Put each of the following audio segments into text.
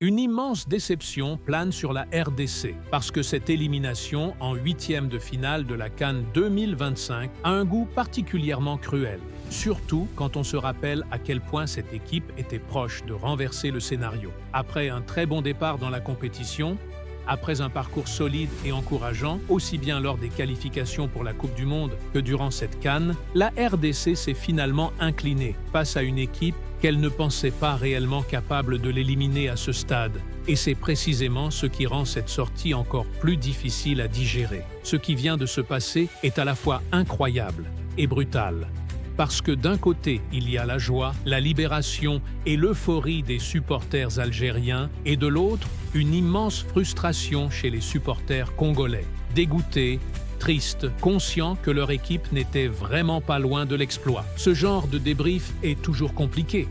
Une immense déception plane sur la RDC parce que cette élimination en huitième de finale de la CAN 2025 a un goût particulièrement cruel, surtout quand on se rappelle à quel point cette équipe était proche de renverser le scénario. Après un très bon départ dans la compétition, après un parcours solide et encourageant, aussi bien lors des qualifications pour la Coupe du Monde que durant cette CAN, la RDC s'est finalement inclinée face à une équipe qu'elle ne pensait pas réellement capable de l'éliminer à ce stade. Et c'est précisément ce qui rend cette sortie encore plus difficile à digérer. Ce qui vient de se passer est à la fois incroyable et brutal. Parce que d'un côté, il y a la joie, la libération et l'euphorie des supporters algériens, et de l'autre, une immense frustration chez les supporters congolais, dégoûtés, tristes, conscients que leur équipe n'était vraiment pas loin de l'exploit. Ce genre de débrief est toujours compliqué.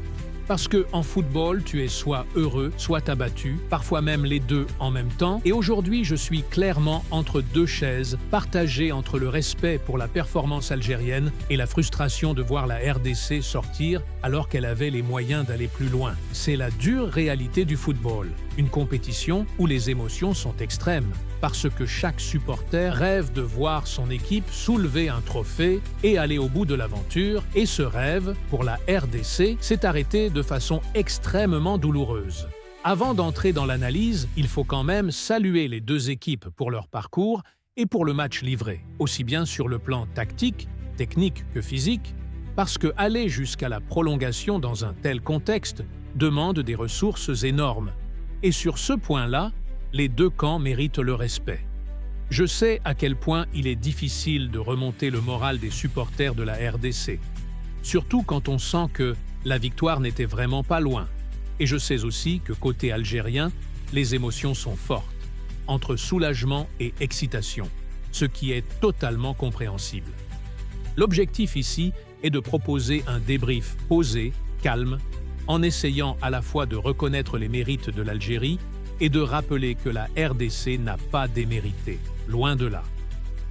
Parce que en football, tu es soit heureux, soit abattu, parfois même les deux en même temps. Et aujourd'hui, je suis clairement entre deux chaises, partagées entre le respect pour la performance algérienne et la frustration de voir la RDC sortir alors qu'elle avait les moyens d'aller plus loin. C'est la dure réalité du football, une compétition où les émotions sont extrêmes. Parce que chaque supporter rêve de voir son équipe soulever un trophée et aller au bout de l'aventure, et ce rêve, pour la RDC, s'est arrêté de façon extrêmement douloureuse. Avant d'entrer dans l'analyse, il faut quand même saluer les deux équipes pour leur parcours et pour le match livré, aussi bien sur le plan tactique, technique que physique, parce que aller jusqu'à la prolongation dans un tel contexte demande des ressources énormes. Et sur ce point-là, les deux camps méritent le respect. Je sais à quel point il est difficile de remonter le moral des supporters de la RDC, surtout quand on sent que la victoire n'était vraiment pas loin. Et je sais aussi que côté algérien, les émotions sont fortes, entre soulagement et excitation, ce qui est totalement compréhensible. L'objectif ici est de proposer un débrief posé, calme, en essayant à la fois de reconnaître les mérites de l'Algérie et de rappeler que la RDC n'a pas démérité, loin de là.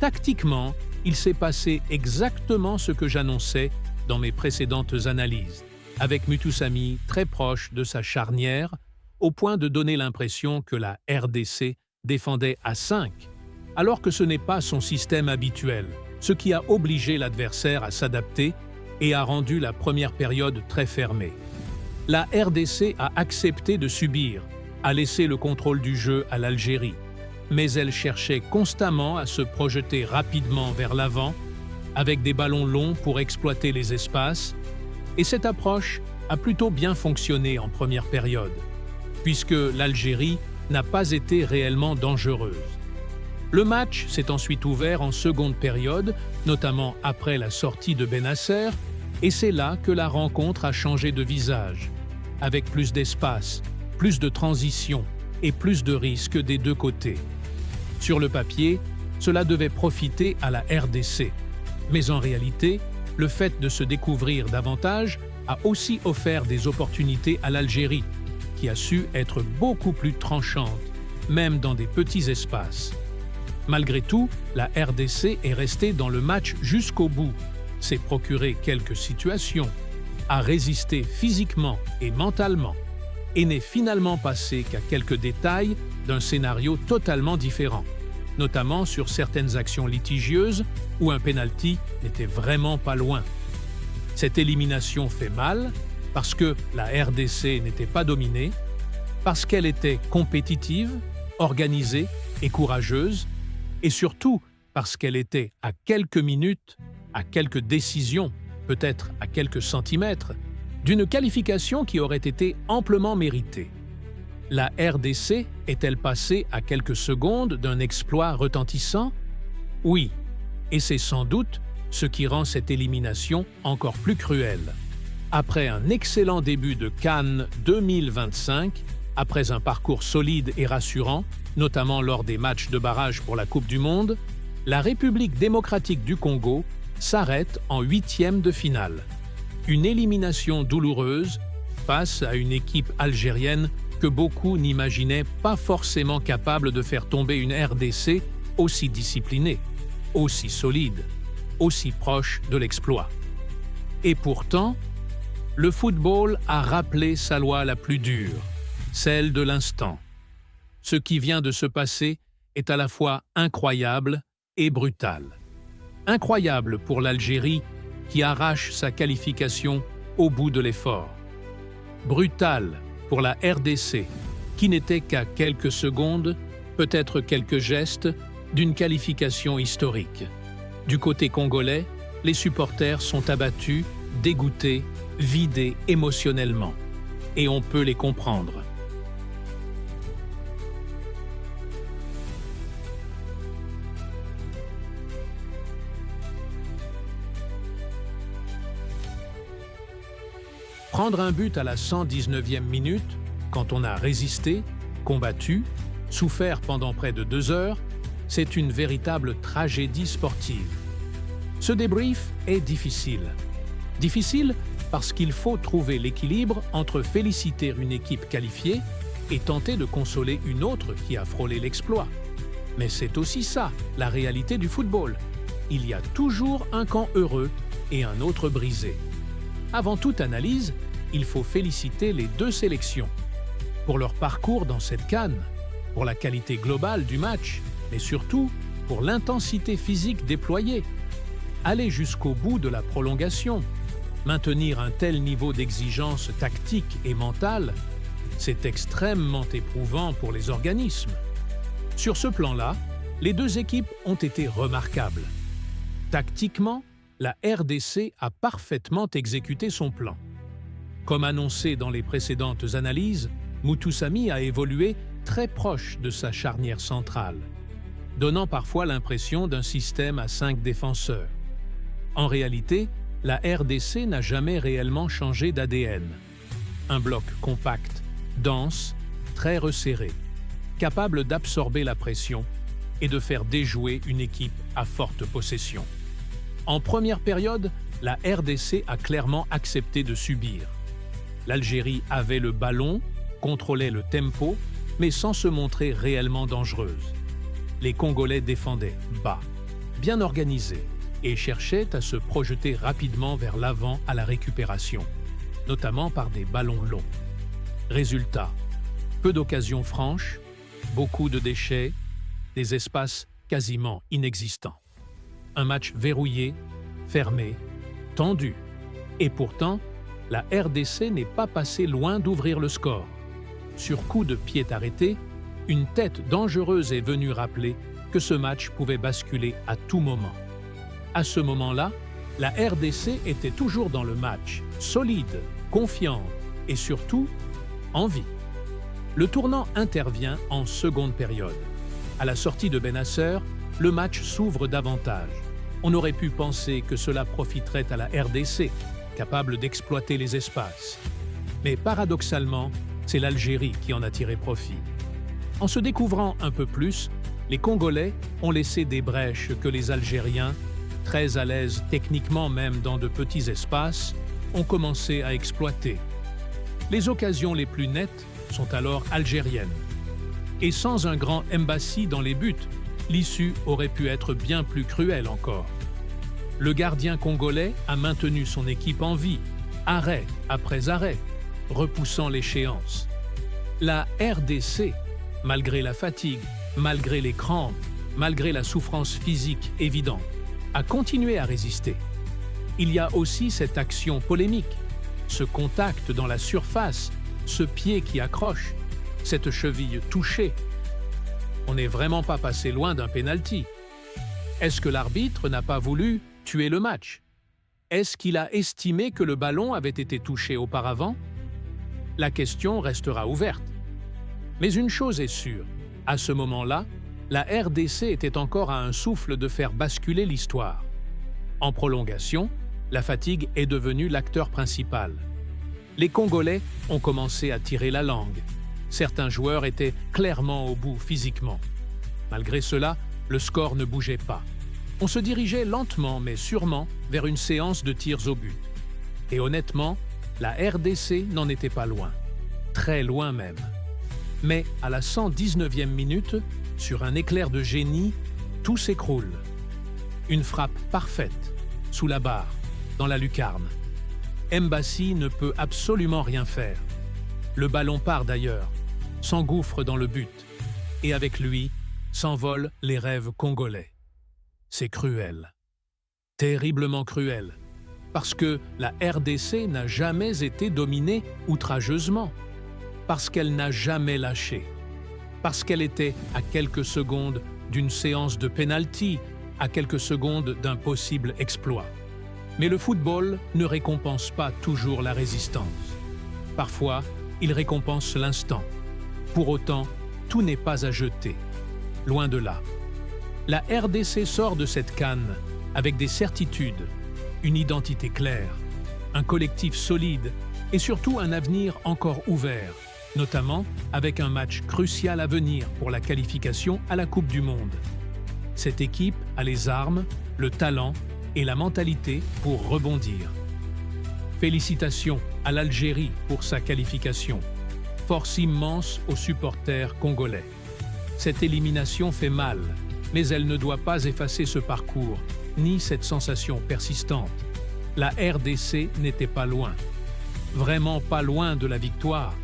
Tactiquement, il s'est passé exactement ce que j'annonçais dans mes précédentes analyses, avec Mutusami très proche de sa charnière, au point de donner l'impression que la RDC défendait à 5, alors que ce n'est pas son système habituel, ce qui a obligé l'adversaire à s'adapter et a rendu la première période très fermée. La RDC a accepté de subir, a laissé le contrôle du jeu à l'Algérie, mais elle cherchait constamment à se projeter rapidement vers l'avant, avec des ballons longs pour exploiter les espaces, et cette approche a plutôt bien fonctionné en première période, puisque l'Algérie n'a pas été réellement dangereuse. Le match s'est ensuite ouvert en seconde période, notamment après la sortie de Benasser, et c'est là que la rencontre a changé de visage, avec plus d'espace, plus de transition et plus de risques des deux côtés. Sur le papier, cela devait profiter à la RDC. Mais en réalité, le fait de se découvrir davantage a aussi offert des opportunités à l'Algérie, qui a su être beaucoup plus tranchante, même dans des petits espaces. Malgré tout, la RDC est restée dans le match jusqu'au bout, s'est procuré quelques situations, a résisté physiquement et mentalement, et n'est finalement passé qu'à quelques détails d'un scénario totalement différent, notamment sur certaines actions litigieuses où un pénalty n'était vraiment pas loin. Cette élimination fait mal parce que la RDC n'était pas dominée, parce qu'elle était compétitive, organisée et courageuse, et surtout parce qu'elle était à quelques minutes, à quelques décisions, peut-être à quelques centimètres, d'une qualification qui aurait été amplement méritée. La RDC est-elle passée à quelques secondes d'un exploit retentissant? Oui, et c'est sans doute ce qui rend cette élimination encore plus cruelle. Après un excellent début de CAN 2025, après un parcours solide et rassurant, notamment lors des matchs de barrage pour la Coupe du Monde, la République démocratique du Congo s'arrête en huitième de finale. Une élimination douloureuse face à une équipe algérienne que beaucoup n'imaginaient pas forcément capable de faire tomber une RDC aussi disciplinée, aussi solide, aussi proche de l'exploit. Et pourtant, le football a rappelé sa loi la plus dure. celle de l'instant. Ce qui vient de se passer est à la fois incroyable et brutal. Incroyable pour l'Algérie qui arrache sa qualification au bout de l'effort. Brutal pour la RDC qui n'était qu'à quelques secondes, peut-être quelques gestes, d'une qualification historique. Du côté congolais, les supporters sont abattus, dégoûtés, vidés émotionnellement. Et on peut les comprendre. Prendre un but à la 119e minute, quand on a résisté, combattu, souffert pendant près de 2 heures, c'est une véritable tragédie sportive. Ce débrief est difficile. Difficile parce qu'il faut trouver l'équilibre entre féliciter une équipe qualifiée et tenter de consoler une autre qui a frôlé l'exploit. Mais c'est aussi ça, la réalité du football. Il y a toujours un camp heureux et un autre brisé. Avant toute analyse, il faut féliciter les 2 sélections. Pour leur parcours dans cette CAN, pour la qualité globale du match, mais surtout pour l'intensité physique déployée. Aller jusqu'au bout de la prolongation, maintenir un tel niveau d'exigence tactique et mentale, c'est extrêmement éprouvant pour les organismes. Sur ce plan-là, les 2 équipes ont été remarquables. Tactiquement, la RDC a parfaitement exécuté son plan. Comme annoncé dans les précédentes analyses, Mutusami a évolué très proche de sa charnière centrale, donnant parfois l'impression d'un système à 5 défenseurs. En réalité, la RDC n'a jamais réellement changé d'ADN. Un bloc compact, dense, très resserré, capable d'absorber la pression et de faire déjouer une équipe à forte possession. En première période, la RDC a clairement accepté de subir. L'Algérie avait le ballon, contrôlait le tempo, mais sans se montrer réellement dangereuse. Les Congolais défendaient bas, bien organisés, et cherchaient à se projeter rapidement vers l'avant à la récupération, notamment par des ballons longs. Résultat, peu d'occasions franches, beaucoup de déchets, des espaces quasiment inexistants. Un match verrouillé, fermé, tendu. Et pourtant, la RDC n'est pas passée loin d'ouvrir le score. Sur coup de pied arrêté, une tête dangereuse est venue rappeler que ce match pouvait basculer à tout moment. À ce moment-là, la RDC était toujours dans le match, solide, confiante et surtout en vie. Le tournant intervient en seconde période. À la sortie de Bennacer, le match s'ouvre davantage. On aurait pu penser que cela profiterait à la RDC, capable d'exploiter les espaces. Mais paradoxalement, c'est l'Algérie qui en a tiré profit. En se découvrant un peu plus, les Congolais ont laissé des brèches que les Algériens, très à l'aise techniquement même dans de petits espaces, ont commencé à exploiter. Les occasions les plus nettes sont alors algériennes. Et sans un grand Mbassi dans les buts, l'issue aurait pu être bien plus cruelle encore. Le gardien congolais a maintenu son équipe en vie, arrêt après arrêt, repoussant l'échéance. La RDC, malgré la fatigue, malgré les crampes, malgré la souffrance physique évidente, a continué à résister. Il y a aussi cette action polémique, ce contact dans la surface, ce pied qui accroche, cette cheville touchée. On n'est vraiment pas passé loin d'un pénalty. Est-ce que l'arbitre n'a pas voulu tuer le match? Est-ce qu'il a estimé que le ballon avait été touché auparavant? La question restera ouverte. Mais une chose est sûre, à ce moment-là, la RDC était encore à un souffle de faire basculer l'histoire. En prolongation, la fatigue est devenue l'acteur principal. Les Congolais ont commencé à tirer la langue. Certains joueurs étaient clairement au bout physiquement. Malgré cela, le score ne bougeait pas. On se dirigeait lentement mais sûrement vers une séance de tirs au but. Et honnêtement, la RDC n'en était pas loin. Très loin même. Mais à la 119e minute, sur un éclair de génie, tout s'écroule. Une frappe parfaite, sous la barre, dans la lucarne. Mbassi ne peut absolument rien faire. Le ballon part d'ailleurs, s'engouffre dans le but. Et avec lui, s'envolent les rêves congolais. C'est cruel. Terriblement cruel. Parce que la RDC n'a jamais été dominée outrageusement. Parce qu'elle n'a jamais lâché. Parce qu'elle était à quelques secondes d'une séance de pénalty, à quelques secondes d'un possible exploit. Mais le football ne récompense pas toujours la résistance. Parfois, il récompense l'instant. Pour autant, tout n'est pas à jeter. Loin de là. La RDC sort de cette CAN avec des certitudes, une identité claire, un collectif solide et surtout un avenir encore ouvert, notamment avec un match crucial à venir pour la qualification à la Coupe du Monde. Cette équipe a les armes, le talent et la mentalité pour rebondir. Félicitations à l'Algérie pour sa qualification. Force immense aux supporters congolais. Cette élimination fait mal, mais elle ne doit pas effacer ce parcours, ni cette sensation persistante. La RDC n'était pas loin. Vraiment pas loin de la victoire,